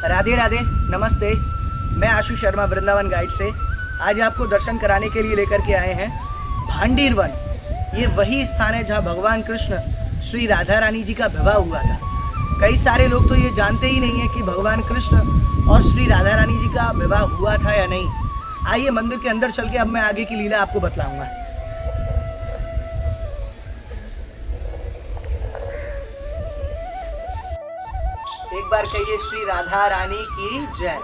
राधे राधे, नमस्ते। मैं आशु शर्मा वृंदावन गाइड से आज आपको दर्शन कराने के लिए लेकर के आए हैं भांडीर वन। ये वही स्थान है जहाँ भगवान कृष्ण श्री राधा रानी जी का विवाह हुआ था। कई सारे लोग तो ये जानते ही नहीं है कि भगवान कृष्ण और श्री राधा रानी जी का विवाह हुआ था या नहीं। आइए मंदिर के अंदर चल के अब मैं आगे की लीला आपको बतलाऊंगा। एक बार कहिए श्री राधा रानी की जय,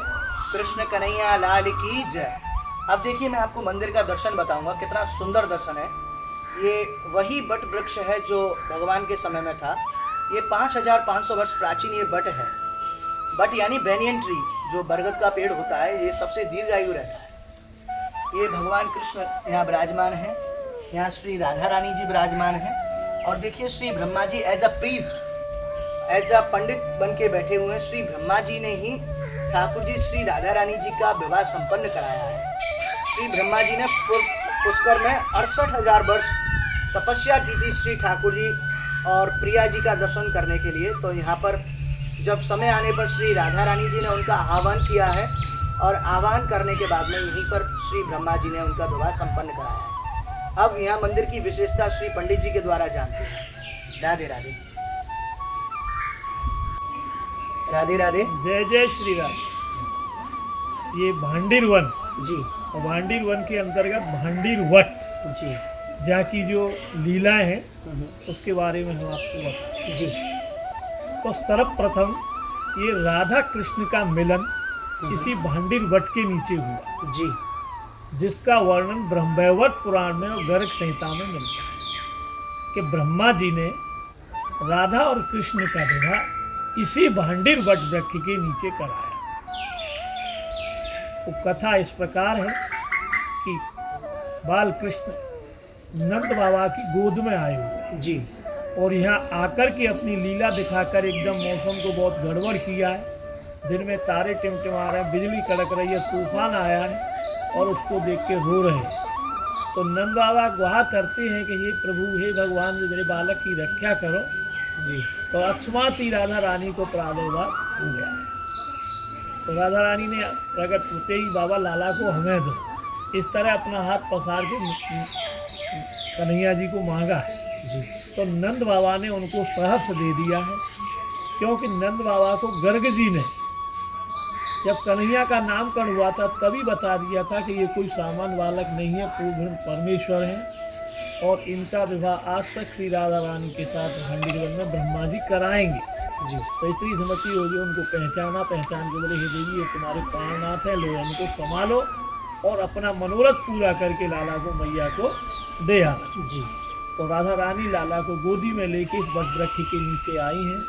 कृष्ण कन्हैया लाल की जय। अब देखिए मैं आपको मंदिर का दर्शन बताऊंगा, कितना सुंदर दर्शन है। ये वही बट वृक्ष है जो भगवान के समय में था। ये 5500 वर्ष प्राचीन ये बट है। बट यानी बैनियन ट्री, जो बरगद का पेड़ होता है, ये सबसे दीर्घायु रहता है। ये भगवान कृष्ण यहाँ विराजमान है, यहाँ श्री राधा रानी जी विराजमान है। और देखिए Shri Brahma ji as a priest, as a pandit बन के बैठे हुए हैं। श्री ब्रह्मा जी ने ही ठाकुर जी श्री राधा रानी जी का विवाह संपन्न कराया है। श्री ब्रह्मा जी ने पुष्कर में 68,000 वर्ष तपस्या की थी श्री ठाकुर जी और प्रिया जी का दर्शन करने के लिए। तो यहाँ पर जब समय आने पर श्री राधा रानी जी ने उनका आह्वान किया है और आह्वान करने के बाद में यहीं पर श्री ब्रह्मा जी ने उनका विवाह संपन्न कराया है। अब यहाँ मंदिर की विशेषता श्री पंडित जी के द्वारा जानते हैं। राधे राधे। राधे राधे। जय जय श्री राम। ये भांडीर वन जी, और भांडीर वन के अंतर्गत भांडीर वट जी, जहाँ की जो लीलाएं हैं उसके बारे में हम आपको बताएं। जी। तो सर्वप्रथम ये राधा कृष्ण का मिलन इसी भांडीर वट के नीचे हुआ जी, जिसका वर्णन ब्रह्मवैवर्त पुराण में और गर्ग संहिता में मिलता है कि ब्रह्मा जी ने राधा और कृष्ण का विवाह इसी भांडीर वट वृक्ष के नीचे कराया। तो कथा इस प्रकार है कि बाल कृष्ण नंद बाबा की गोद में आए हुए जी, और यहाँ आकर के अपनी लीला दिखाकर एकदम मौसम को बहुत गड़बड़ किया है। दिन में तारे टिमटिमा रहे हैं, बिजली कड़क रही है, तूफान आया है और उसको देख के रो रहे हैं। तो नंद बाबा गुहार करते हैं कि हे प्रभु, हे भगवान, मेरे बालक की रक्षा करो जी। तो अकस्मात ही राधा रानी को प्रादुर्भाव हो गया है। तो राधा रानी ने प्रकट होते ही बाबा लाला को हमें दो, इस तरह अपना हाथ पसार के कन्हैया जी को मांगा है जी। तो नंद बाबा ने उनको सहर्ष दे दिया है, क्योंकि नंद बाबा को गर्ग जी ने जब कन्हैया का नामकरण हुआ था तभी बता दिया था कि ये कोई सामान्य बालक नहीं है, पूर्ण परमेश्वर है और इनका विवाह आज तक श्री राधा रानी के साथ भांडीर वन में ब्रह्मा जी कराएंगे जी। तो इतनी समझती होगी, उनको पहचान के बोले, हे देवी, ये तुम्हारे प्राणनाथ है, लो इनको संभालो और अपना मनोरथ पूरा करके लाला को मैया को दे आना जी। तो राधा रानी लाला को गोदी में लेके इस वट वृक्ष के नीचे आई हैं।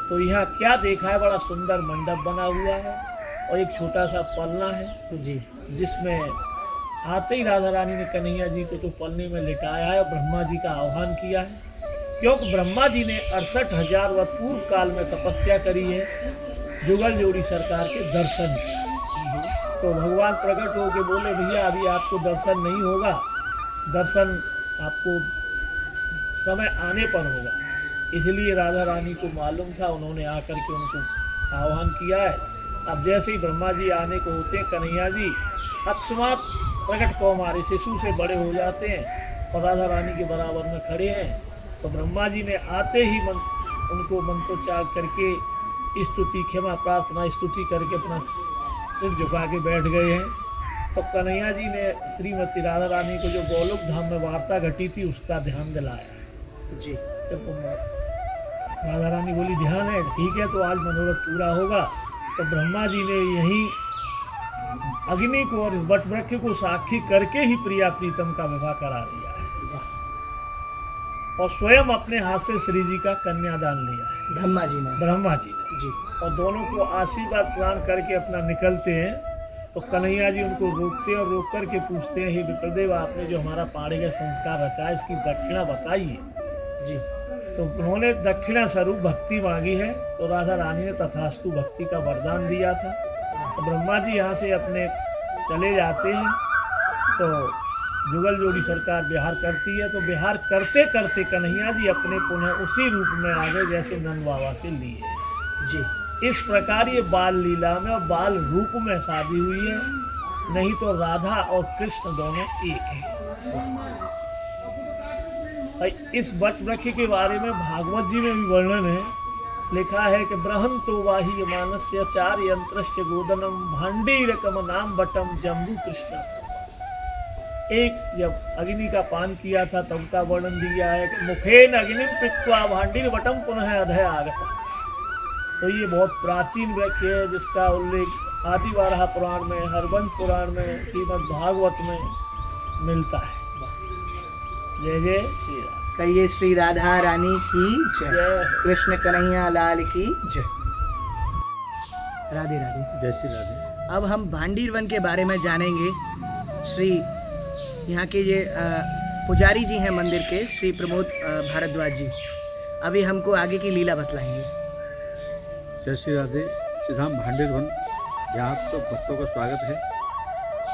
तो यहाँ क्या देखा है, बड़ा सुंदर मंडप बना हुआ है और एक छोटा सा पलना है जी, जिसमें आते ही राधा रानी ने कन्हैया जी को तो पलने में लिटाया है और ब्रह्मा जी का आह्वान किया है, क्योंकि ब्रह्मा जी ने 68,000 वर्ष पूर्व काल में तपस्या करी है जुगल जोड़ी सरकार के दर्शन। तो भगवान प्रकट होकर बोले, भैया अभी आपको दर्शन नहीं होगा, दर्शन आपको समय आने पर होगा। इसलिए राधा रानी को मालूम था, उन्होंने आकर के उनको आह्वान किया है। अब जैसे ही ब्रह्मा जी आने को होते हैं, कन्हैया जी अकस्मात प्रकट कौमारी शिशु से बड़े हो जाते हैं और राधा रानी के बराबर में खड़े हैं। तो ब्रह्मा जी ने आते ही उनको मंत्रोच्चार करके स्तुति, क्षमा प्रार्थना, स्तुति करके अपना सिर झुका के बैठ गए हैं। तो कन्हैया जी ने श्रीमती राधा रानी को जो गोलोक धाम में वार्ता घटी थी उसका ध्यान दिलाया जी। तो राधा रानी बोली, ध्यान है, ठीक है, तो आज मनोरथ पूरा होगा। तो ब्रह्मा जी ने यहीं अग्नि को और वट वृक्ष को साक्षी करके ही प्रिया प्रीतम का विवाह करा दिया है और स्वयं अपने हाथ से श्री जी का कन्यादान लिया है ब्रह्मा जी ने जी। और दोनों को आशीर्वाद प्रदान करके अपना निकलते हैं। तो कन्हैया जी उनको रोकते हैं और रोक करके पूछते हैं, हे विप्रदेव, आपने जो हमारा पाड़े का संस्कार रचा है, इसकी दक्षिणा बताइए जी। तो उन्होंने दक्षिणा स्वरूप भक्ति मांगी है, तो राधा रानी ने तथास्तु भक्ति का वरदान दिया था। तो ब्रह्मा जी यहाँ से अपने चले जाते हैं, तो जुगल जोड़ी सरकार बिहार करती है। तो बिहार करते करते कन्हैया जी अपने पुनः उसी रूप में आ गए जैसे नंद बाबा से लिए जी। इस प्रकार ये बाल लीला में और बाल रूप में शादी हुई है, नहीं तो राधा और कृष्ण दोनों एक हैं। इस वट वृक्ष के बारे में भागवत जी में भी वर्णन है, लिखा है कि बृहंतो वाही मानस्य चार यंत्रस्य गोदनम भांडीरकम नाम बटम जम्बू कृष्ण। एक जब अग्नि का पान किया था तब का वर्णन दिया है कि मुखेन अग्नि पीत्वा भांडीर बटम पुनः अधय आगता। तो ये बहुत प्राचीन वृक्ष है जिसका उल्लेख आदि वाराह पुराण में, हरवंश पुराण में, श्रीमद् भागवत में मिलता है। जय जय श्री राम। कहिए श्री राधा रानी की जय, जय। कृष्ण कन्हैया लाल की जय। राधे राधे। जय श्री राधे। अब हम भांडीर वन के बारे में जानेंगे। श्री यहाँ के ये पुजारी जी हैं मंदिर के, श्री प्रमोद भारद्वाज जी, अभी हमको आगे की लीला बतलाएंगे। जय श्री राधे। श्री धाम भांडीर वन, यहाँ आप सब भक्तों का स्वागत है।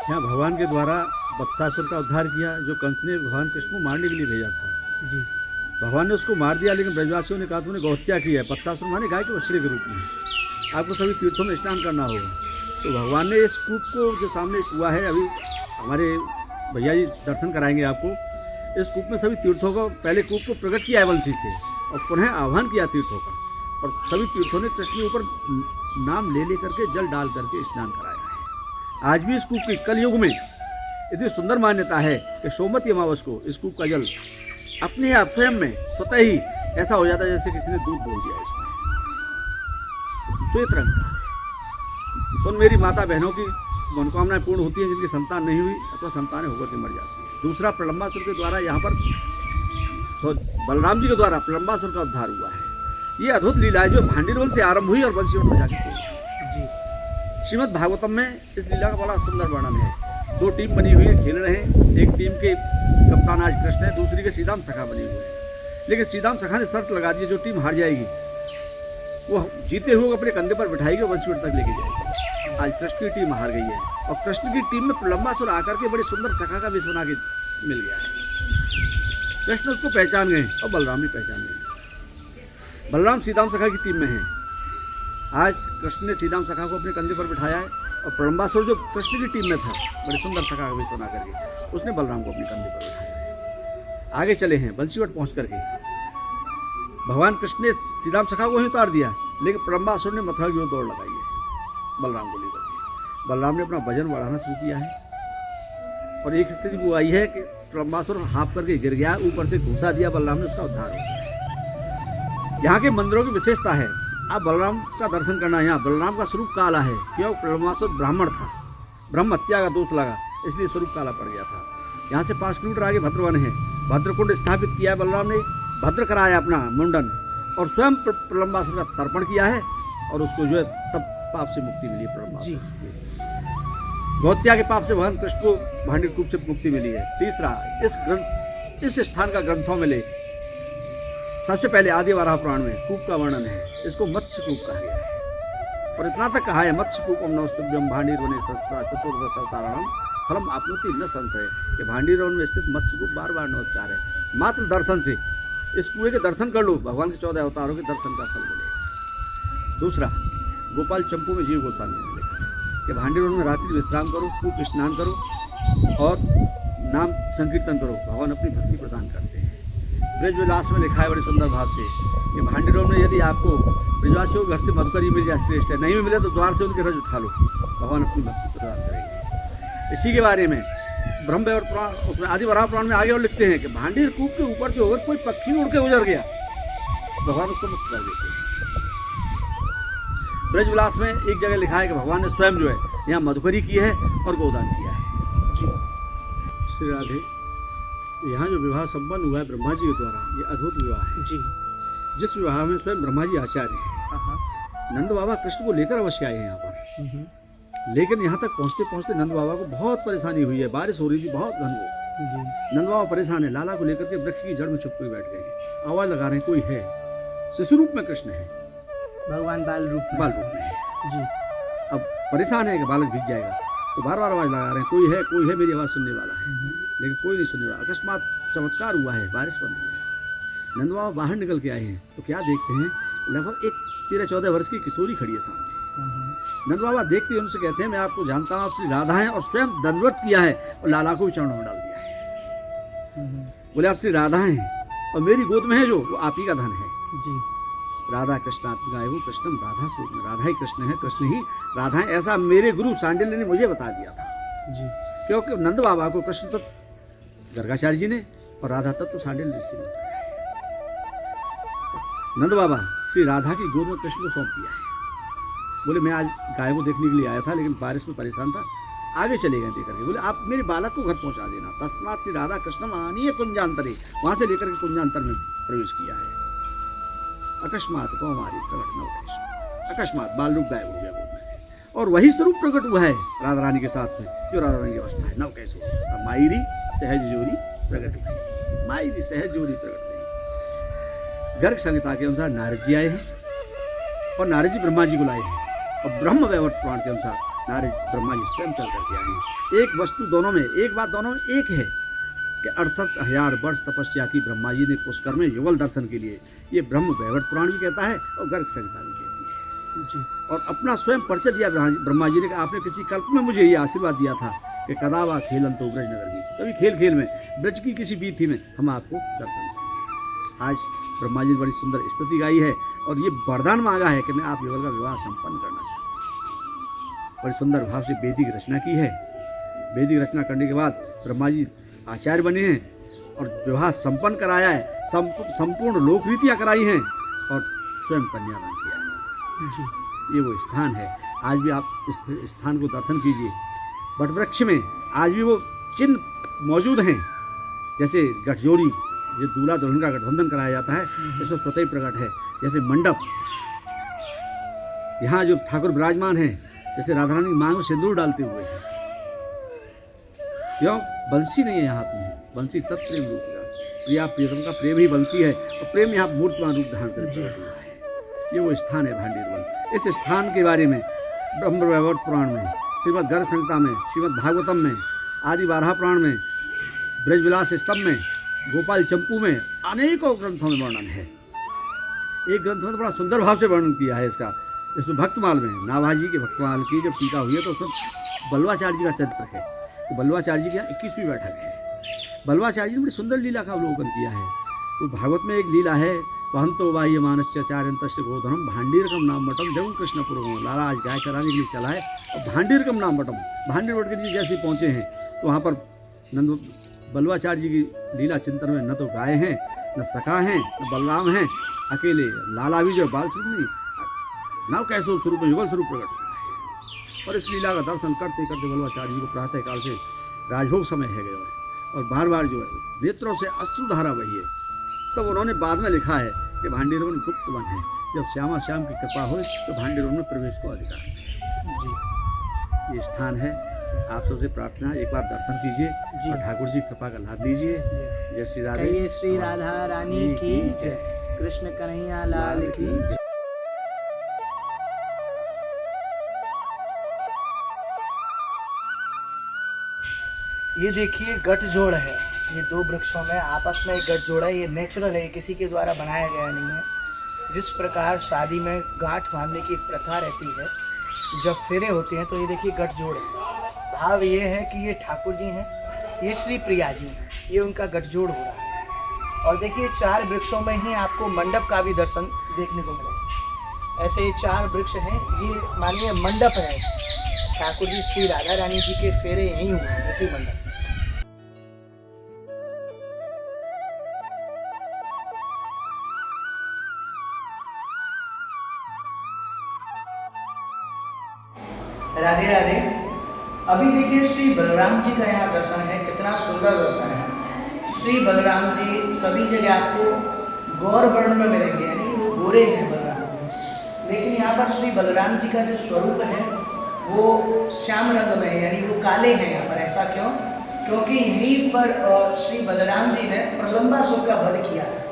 यहाँ भगवान के द्वारा बत्सासुर का उद्धार किया, जो कंस ने भगवान कृष्ण को मारने के लिए भेजा था जी। भगवान ने उसको मार दिया, लेकिन ब्रजवासियों ने कहा तुमने गौहत्या की है। बत्सासुर माने गाय के बछड़े के रूप में, आपको सभी तीर्थों में स्नान करना होगा। तो भगवान ने इस कूप को, जो सामने कुआ है, अभी हमारे भैया जी दर्शन कराएंगे आपको, इस कूप में सभी तीर्थों को, पहले कूप को प्रकट किया है वंशी से और पुनः आह्वान किया तीर्थों का, और सभी तीर्थों ने कृष्ण के ऊपर नाम ले करके जल डाल करके स्नान कराया है। आज भी इस कूप की कलयुग में इतनी सुंदर मान्यता है कि सोमवती अमावस को इस कूप का जल अपने आप स्वयं में स्वतः ही ऐसा हो जाता है जैसे किसी ने दूध बोल दिया इसमें, श्वेत रंग का। उन मेरी माता बहनों की मनोकामनाएं पूर्ण होती हैं जिनकी संतान नहीं हुई अथवा संतानें होकर के मर जाती है। दूसरा, प्रलंबासुर के द्वारा यहाँ पर बलराम जी के द्वारा प्रलंबासुर का उद्धार हुआ है। ये अद्भुत लीला है जो भांडीर वन से आरंभ हुई और वंशीवट में जा चुकी है जी। श्रीमद् भागवतम में इस लीला का बड़ा सुंदर वर्णन है। दो टीम बनी हुई है, खेल रहे हैं। एक टीम के कप्तान आज कृष्ण है, दूसरी के श्रीदाम सखा बनी हुई है। लेकिन श्रीदाम सखा ने शर्त लगा दी, जो टीम हार जाएगी वो जीते हुए अपने कंधे पर बिठाएगी और वंशीवट तक लेके जाएगी। आज कृष्ण की टीम हार गई है और कृष्ण की टीम में प्रलंबासुर आकर के बड़े सुंदर सखा का वेश बना के मिल गया है। कृष्ण उसको पहचान गए और बलराम भी पहचान गए। बलराम सीताम सखा की टीम में है। आज कृष्ण ने सीताम सखा को अपने कंधे पर बिठाया है और प्रलंबासुर जो कृष्ण की टीम में था, बड़े सुंदर सखा का वेश बना करके, उसने बलराम को अपने कंधे पर बिठाया है। आगे चले हैं वंशीवट पहुंच करके भगवान कृष्ण ने सीताम सखा को ही उतार दिया, लेकिन प्रलंबासुर ने मथुरा की ओर दौड़ लगाई है बलराम को लेकर के। बलराम ने अपना वजन बढ़ाना शुरू किया है और एक स्थिति वो आई है कि प्रलंबासुर हाँफ करके गिर गया, ऊपर से घूसा दिया बलराम ने, उसका उद्धार हो। यहाँ के मंदिरों की विशेषता है, आप बलराम का दर्शन करना। यहाँ बलराम का स्वरूप काला है, क्यों? प्रलंबासुर ब्राह्मण था, ब्रह्म हत्या का दोष लगा, इसलिए स्वरूप काला पड़ गया था। यहाँ से 5 किलोमीटर आगे भद्रवन है। भद्रकुंड स्थापित किया है बलराम ने, भद्र कराया अपना मुंडन और स्वयं प्रलंबासुर का तर्पण किया है और उसको जो है तब पाप से मुक्ति मिली है प्रलंबासुर। गौहत्या के पाप से भगवान कृष्ण को भांडीर कूप से मुक्ति मिली है। तीसरा, इस स्थान का ग्रंथों में ले सबसे पहले आदि वाराह पुराण में कूप का वर्णन है। इसको मत्स्य कूप कहा गया है और इतना तक कहा है, मत्स्य कूपम नवस्तुभ्यम भांडीर वने शस्त्रा चतुर्दश अवतारणम फलम आपनोति न संशय। कि भांडीर वन में स्थित मत्स्य कूप बार बार नमस्कार है। मात्र दर्शन से, इस कुएं के दर्शन कर लो, भगवान के 14 अवतारों के दर्शन का फल मिलेगा। दूसरा, गोपाल चंपू में जीव गोस्वामी ने लिखा है कि भांडीर वन में रात्रि विश्राम करो, कूप स्नान करो और नाम संकीर्तन करो, भगवान अपनी भक्ति प्रदान करते हैं। ब्रज विलास में लिखा है बड़े सुंदर भाव से कि भांडीर वन में यदि आपको ब्रजवासियों के घर से मधुकरी मिल जाए श्रेष्ठ है, नहीं भी मिले तो द्वार से उनके रज उठा लो, भगवान अपनी भक्ति प्रदान करेंगे। इसी के बारे में ब्रह्म और पुराण, उसमें आदि वराह पुराण में आगे और लिखते हैं कि भांडीर कूप के ऊपर से अगर कोई पक्षी उड़ के गुजर गया, भगवान उसको मुक्त कर देते हैं। ब्रज विलास में एक जगह लिखा है कि भगवान ने स्वयं जो है यहाँ मधुकरी की है और गोदान किया है। श्री राधे। यहाँ जो विवाह संपन्न हुआ है ब्रह्मा जी के द्वारा, ये अद्भुत विवाह है जी। जिस विवाह में स्वयं ब्रह्मा जी आचार्य हैं। नंद बाबा कृष्ण को लेकर अवश्य आए हैं यहाँ पर, लेकिन यहाँ तक पहुँचते पहुँचते नंद बाबा को बहुत परेशानी हुई है। बारिश हो रही थी बहुत घन। नंद बाबा परेशान है, लाला को लेकर के वृक्ष की जड़ में छुप कर बैठ गए। आवाज लगा रहे हैं कोई है। शिशु रूप में कृष्ण है, भगवान बाल रूप में है जी। अब परेशान है कि बालक भीग जाएगा, तो बार बार आवाज लगा रहे हैं कोई है मेरी आवाज़ सुनने वाला है, लेकिन कोई नहीं सुनने वाला। अकस्मात चमत्कार हुआ है, बारिश बंद हुई है। नंद बाबा बाहर निकल के आए हैं तो क्या देखते हैं, लगभग एक 13-14 वर्ष की किशोरी खड़ी है सामने। नंद बाबा देखते हैं, उनसे कहते हैं मैं आपको जानता हूँ, आप श्री राधा हैं, और स्वयं दंडवत किया है और लाला को भी चरणों में डाल दिया है। बोले आप श्री राधा हैं और मेरी गोद में है जो, वो आप ही का धन है जी। राधा कृष्णात्मिका एवं कृष्णम राधा स्वरूप में, राधा ही कृष्ण है, कृष्ण ही राधा है, ऐसा मेरे गुरु सांडिल्य ने मुझे बता दिया था जी। क्योंकि नंद बाबा को कृष्ण तत्व गर्गाचार्य जी ने और राधा तत्व सांडिल्य ऋषि ने बताया। नंद बाबा श्री राधा की गोद में कृष्ण को सौंप दिया है। बोले मैं आज गाय को देखने के लिए आया था, लेकिन बारिश में परेशान था, आगे चले गए देकर के। बोले आप मेरे बालक को घर पहुंचा देना। तस्मात श्री राधा कृष्ण आनीय कुंजांतरे, वहां से लेकर के कुंजांतर में प्रवेश किया है। अकस्मात कौमारी प्रकट न हो, अकस्मात बाल रूप गायब हो गया गोद में से, और वही स्वरूप प्रकट हुआ है राधा रानी के साथ में जो राधा रानी की अवस्था है। नव कैसे अवस्था मायरी सहज जोरी प्रकट हुई, मायरी सहज जोरी प्रकट हुई। गर्ग संहिता के अनुसार नारद जी आए हैं और नारद जी ब्रह्मा जी को लाए हैं, और ब्रह्म वैवर्त पुराण के अनुसार नारद ब्रह्मा जी स्वयं चल करके आए हैं। एक वस्तु दोनों में, एक बात दोनों में एक है कि 68,000 वर्ष तपस्या की ब्रह्मा जी ने पुष्कर में युगल दर्शन के लिए, ये ब्रह्म वैवर्त पुराण भी कहता है और गर्ग संहिता भी कहती है जी। और अपना स्वयं परिचय दिया ब्रह्मा जी ने, आपने किसी कल्प में मुझे ये आशीर्वाद दिया था कि कदावा खेलन तो ब्रज नगर की, कभी खेल खेल में ब्रज की किसी बीथी में हम आपको दर्शन देंगे। आज ब्रह्मा जी ने बड़ी सुंदर स्तुति गाई है और ये वरदान मांगा है कि मैं आप युगल का विवाह संपन्न करना चाहता हूँ। बड़ी सुंदर भाव से वैदिक रचना की है। वैदिक रचना करने के बाद ब्रह्मा जी आचार्य बने हैं और विवाह संपन्न कराया है, संपूर्ण लोक रीतियाँ कराई हैं और स्वयं कन्यादान किया है जी। ये वो स्थान है। आज भी आप इस स्थान को दर्शन कीजिए। वटवृक्ष में आज भी वो चिन्ह मौजूद हैं, जैसे गठजोड़ी जो दूल्हा दुल्हन का गठबंधन कराया जाता है, इसमें स्वतः ही प्रकट है। जैसे मंडप, यहाँ जो ठाकुर विराजमान हैं, जैसे राधा रानी मांग में सिंदूर डालते हुए हैं। क्यों? बंसी नहीं है यहाँ हाथ में, बंसी तत्प्रेम रूप का, प्रिया प्रियतम का प्रेम ही बंसी है और प्रेम यहाँ मूर्तिमान रूप धारण कर प्रकट हुआ है। ये वो स्थान है भांडीर वन। इस स्थान के बारे में ब्रह्म वैवर्त पुराण में, श्रीमद् गर्ग संहिता में, श्रीमद् भागवतम में, आदि बारह पुराण में, ब्रजविलास स्तंभ में, गोपाल चंपू में, अनेकों ग्रंथों में वर्णन है। एक ग्रंथ में तो बड़ा सुंदर भाव से वर्णन किया है इसका, इसमें भक्तमाल में, नाभाजी के भक्तमाल की जब टीका हुई है तो उसमें बल्वाचार्य जी का चरित्र है। तो बल्वाचार्य जी की यहाँ 21वीं बैठक है। बल्वाचार्य जी ने बड़ी सुंदर लीला का अवलोकन किया है। तो भागवत में एक लीला है, वहंतो बाह्य मानश्चार्यंतस्य गोधनम भांडीरकम नाम मठम जब कृष्ण पुरगम। लाला आज गाय चराने के लिए चला है और भांडीरकम नाम मठम, भांडीर वट के लिए जैसे पहुँचे हैं तो वहाँ पर नंद बल्वाचार्य जी की लीला चिंतन में न तो गाय हैं, न सखा हैं, न बलराम हैं, अकेले लाला भी जो बाल स्वरूप नहीं, नव कैसो स्वरूप में युगल स्वरूप प्रकट हुआ है। और इस लीला का दर्शन करते करते बल्वाचार्य जी को प्रातः काल से राजभोग समय है गया है और बार बार जो है नेत्रों से अश्रुधारा बही है। तब तो उन्होंने बाद में लिखा है कि भांडीरवन गुप्त वन है, जब श्यामा श्याम की कृपा हो तो भांडीरवन में प्रवेश को अधिकार है जी। ये स्थान है, आप सबसे प्रार्थना एक बार दर्शन कीजिए और ठाकुर जी कृपा का लाभ लीजिए। जय श्री राधा, श्री राधा रानी की जय, कृष्ण कन्हैया लाल की जय। ये देखिए गठजोड़ है, ये दो वृक्षों में आपस में एक गठजोड़ है। ये नेचुरल है, किसी के द्वारा बनाया गया नहीं है। जिस प्रकार शादी में गांठ बांधने की एक प्रथा रहती है, जब फेरे होते हैं तो ये देखिए गठजोड़ है। भाव ये है कि ये ठाकुर जी हैं, ये श्री प्रिया जी हैं, ये उनका गठजोड़ हो रहा है। और देखिए 4 वृक्षों में ही आपको मंडप का भी दर्शन देखने को मिलेगा। ऐसे ये 4 वृक्ष हैं, ये मानिए मंडप है। ठाकुर जी श्री राधा रानी जी के फेरे यहीं हुए हैं, इसी मंडप। राधे राधे। अभी देखिए श्री बलराम जी का यहाँ दर्शन है, कितना सुंदर दर्शन है। श्री बलराम जी सभी जगह आपको गौर वर्ण में मिलेंगे, यानी वो गोरे हैं बलराम जी, लेकिन यहाँ पर श्री बलराम जी का जो स्वरूप है वो श्याम रंग में है, यानी वो काले हैं यहाँ पर। ऐसा क्यों? क्योंकि यहीं पर श्री बलराम जी ने प्रलंबासुर का वध किया था।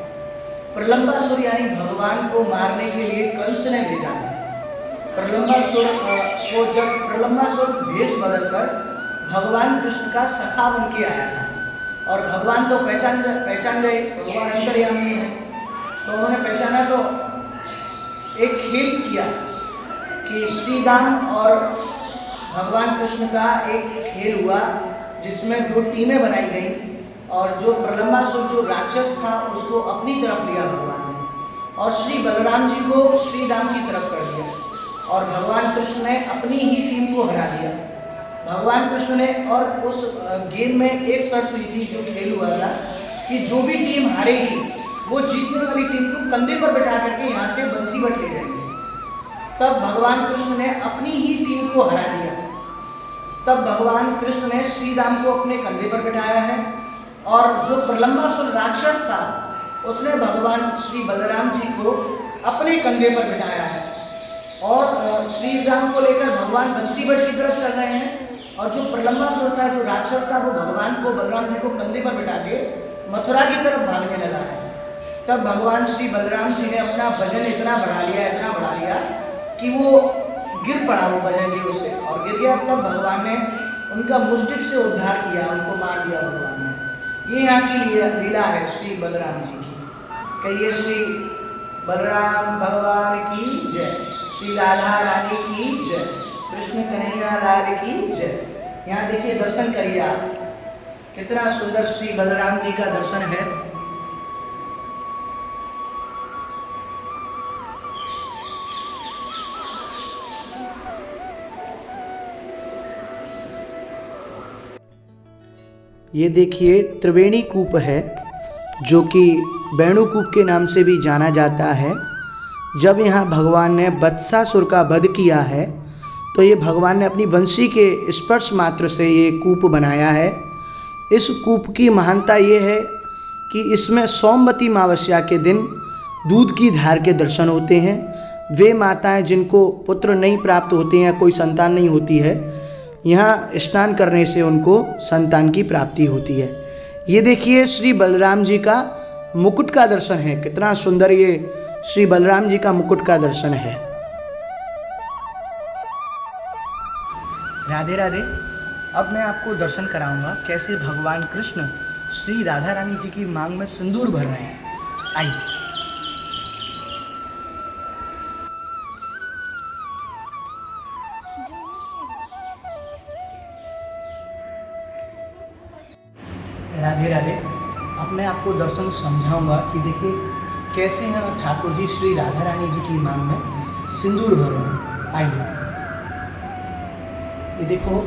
प्रलंबासुर यानी भगवान को मारने के लिए कंस ने भेजा था। प्रलंबासुर को जब प्रलंबासुर भेष बदलकर भगवान कृष्ण का सखा बन के आया था, और भगवान तो पहचान गए, भगवान अंतर्यामी है, तो उन्होंने पहचाना, तो एक खेल किया कि श्री राम और भगवान कृष्ण का एक खेल हुआ जिसमें 2 टीमें बनाई गई, और जो प्रलंबासुर जो राक्षस था उसको अपनी तरफ लिया भगवान ने, और श्री बलराम जी को श्री राम की तरफ कर दिया, और भगवान कृष्ण ने अपनी ही टीम को हरा दिया। भगवान कृष्ण ने, और उस गेम में एक शर्त हुई थी, जो खेल हुआ था कि जो भी टीम हारेगी वो जीतने वाली टीम को कंधे पर बैठा करके यहाँ से बंसी बट ले जाएंगे। तब भगवान कृष्ण ने अपनी ही टीम को हरा दिया। तब भगवान कृष्ण ने श्री राम को अपने कंधे पर बैठाया है, और जो प्रलंबासुर राक्षस था उसने भगवान श्री बलराम जी को अपने कंधे पर बैठाया है, और श्री राम को लेकर भगवान बंसीबट की तरफ चल रहे हैं, और जो प्रलंबासुर था, जो राक्षस था, वो भगवान को, बलराम जी को कंधे पर बैठा के मथुरा की तरफ भागने लगा है। तब भगवान श्री बलराम जी ने अपना वजन इतना बढ़ा लिया कि वो गिर पड़ा, वो वजन की उससे, और गिर गया। तब भगवान ने उनका मुष्टिक से उद्धार किया, उनको मार दिया भगवान ने। ये यहाँ की लीला है श्री बलराम जी की। कहिए श्री बलराम भगवान की जय, श्री राधा रानी की जय, कृष्ण कन्हैया लाल की जय। यहाँ देखिए, दर्शन करिए आप, कितना सुंदर श्री बलराम जी का दर्शन है। ये देखिए त्रिवेणी कूप है, जो कि वेणुकूप के नाम से भी जाना जाता है। जब यहाँ भगवान ने बत्सासुर का वध किया है, तो ये भगवान ने अपनी वंशी के स्पर्श मात्र से ये कूप बनाया है। इस कूप की महानता ये है कि इसमें सोमवती अमावस्या के दिन दूध की धार के दर्शन होते हैं। वे माताएं जिनको पुत्र नहीं प्राप्त होते हैं, कोई संतान नहीं होती है, यहाँ स्नान करने से उनको संतान की प्राप्ति होती है। ये देखिए श्री बलराम जी का मुकुट का दर्शन है, कितना सुंदर ये श्री बलराम जी का मुकुट का दर्शन है। राधे राधे। अब मैं आपको दर्शन कराऊंगा कैसे भगवान कृष्ण श्री राधा रानी जी की मांग में सिंदूर भर रहे हैं। आइए। राधे राधे। अब मैं आपको दर्शन समझाऊंगा कि देखिए कैसे हैं ठाकुर जी श्री राधा रानी जी की मांग में सिंदूर भर रहे हैं। आइए। ये देखो,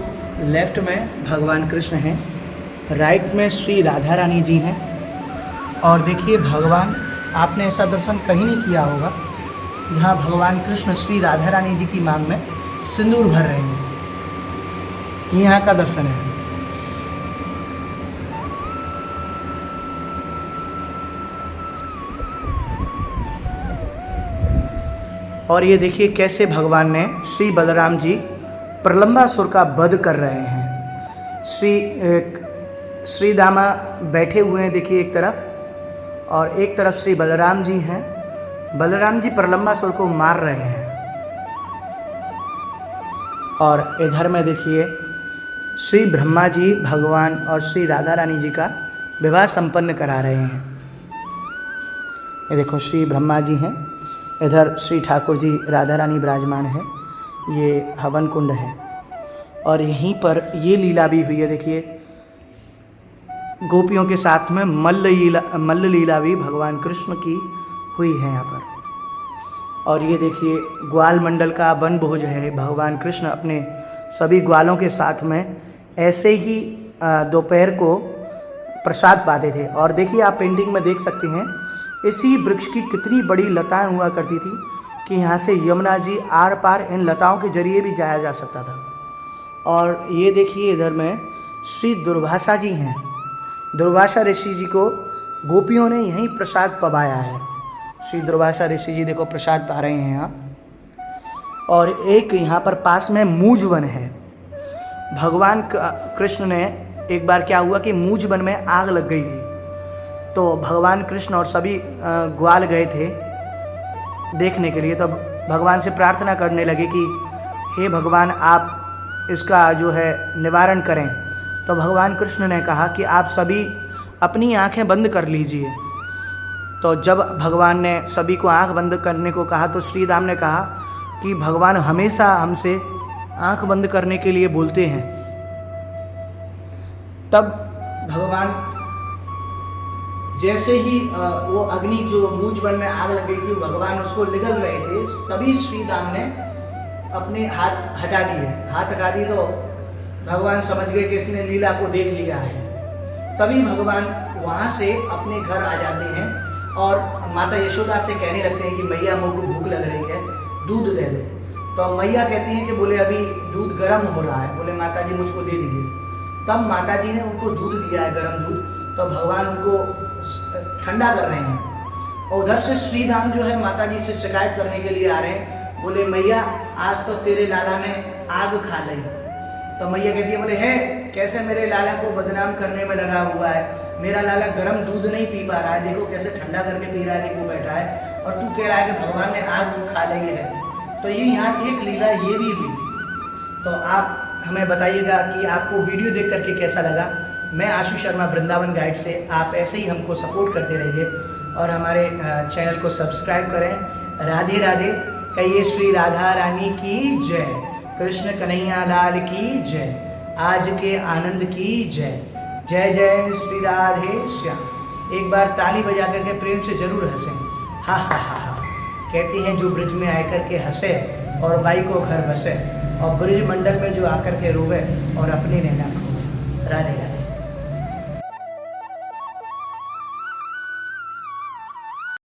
लेफ्ट में भगवान कृष्ण हैं, राइट में श्री राधा रानी जी हैं, और देखिए भगवान, आपने ऐसा दर्शन कहीं नहीं किया होगा, यहाँ भगवान कृष्ण श्री राधा रानी जी की मांग में सिंदूर भर रहे हैं। ये यहाँ का दर्शन है। और ये देखिए कैसे भगवान ने श्री बलराम जी प्रलंबासुर का वध कर रहे हैं। श्री दामा बैठे हुए हैं, देखिए एक तरफ, और एक तरफ श्री बलराम जी हैं। बलराम जी प्रलंबासुर को मार रहे हैं, और इधर में देखिए श्री ब्रह्मा जी भगवान और श्री राधा रानी जी का विवाह संपन्न करा रहे हैं। ये देखो श्री ब्रह्मा जी हैं, इधर श्री ठाकुर जी राधा रानी विराजमान है। ये हवन कुंड है, और यहीं पर ये लीला भी हुई है। देखिए गोपियों के साथ में मल्ल लीला भी भगवान कृष्ण की हुई है यहाँ पर। और ये देखिए ग्वाल मंडल का वन भोज है। भगवान कृष्ण अपने सभी ग्वालों के साथ में ऐसे ही दोपहर को प्रसाद पाते थे। और देखिए आप पेंटिंग में देख सकते हैं, इसी वृक्ष की कितनी बड़ी लताएं हुआ करती थी कि यहाँ से यमुना जी आर पार इन लताओं के जरिए भी जाया जा सकता था। और ये देखिए इधर में श्री दुर्वासा जी हैं। दुर्वासा ऋषि जी को गोपियों ने यहीं प्रसाद पवाया है। श्री दुर्वासा ऋषि जी देखो प्रसाद पा रहे हैं यहाँ। और एक यहाँ पर पास में मूज वन है। भगवान कृष्ण ने एक बार क्या हुआ कि मूज वन में आग लग गई थी, तो भगवान कृष्ण और सभी ग्वाल गए थे देखने के लिए। तब भगवान से प्रार्थना करने लगे कि हे भगवान, आप इसका जो है निवारण करें। तो भगवान कृष्ण ने कहा कि आप सभी अपनी आंखें बंद कर लीजिए। तो जब भगवान ने सभी को आंख बंद करने को कहा तो श्री राम ने कहा कि भगवान हमेशा हमसे आंख बंद करने के लिए बोलते हैं। तब भगवान जैसे ही वो अग्नि जो मूंछ वन में आग लग गई थी, भगवान उसको निगल रहे थे, तभी श्री राम ने अपने हाथ हटा दिए। हाथ हटा दी तो भगवान समझ गए कि इसने लीला को देख लिया है। तभी भगवान वहाँ से अपने घर आ जाते हैं और माता यशोदा से कहने लगते हैं कि मैया मुझको भूख लग रही है, दूध दे दो। तो मैया कहती हैं कि बोले अभी दूध गर्म हो रहा है, बोले माता जी मुझको दे दीजिए। तब माता जी ने उनको दूध दिया है, गर्म दूध। तो भगवान उनको ठंडा कर रहे हैं और उधर से श्री राम जो है माता जी से शिकायत करने के लिए आ रहे हैं। बोले मैया, आज तो तेरे लाला ने आग खा ली। तो मैया कहती है, बोले है कैसे मेरे लाला को बदनाम करने में लगा हुआ है, मेरा लाला गर्म दूध नहीं पी पा रहा है, देखो कैसे ठंडा करके पी रहा है, देखो बैठा है, और तू कह रहा है कि भगवान ने आग खा ली है। तो ये यहाँ एक लीला ये भी हुई थी। तो आप हमें बताइएगा कि आपको वीडियो देख करके कैसा लगा। मैं आशु शर्मा, वृंदावन गाइड से। आप ऐसे ही हमको सपोर्ट करते रहिए और हमारे चैनल को सब्सक्राइब करें। राधे राधे, कहिए श्री राधा रानी की जय, कृष्ण कन्हैया लाल की जय, आज के आनंद की जय। जय जय श्री राधे श्याम। एक बार ताली बजा करके प्रेम से जरूर हंसें। हा हा हा हा। कहती हैं जो ब्रिज में आकर के हंसे और बाई को घर बसे, और ब्रिज मंडल में जो आकर के रोवे और अपनी नैना खो। राधे राधे।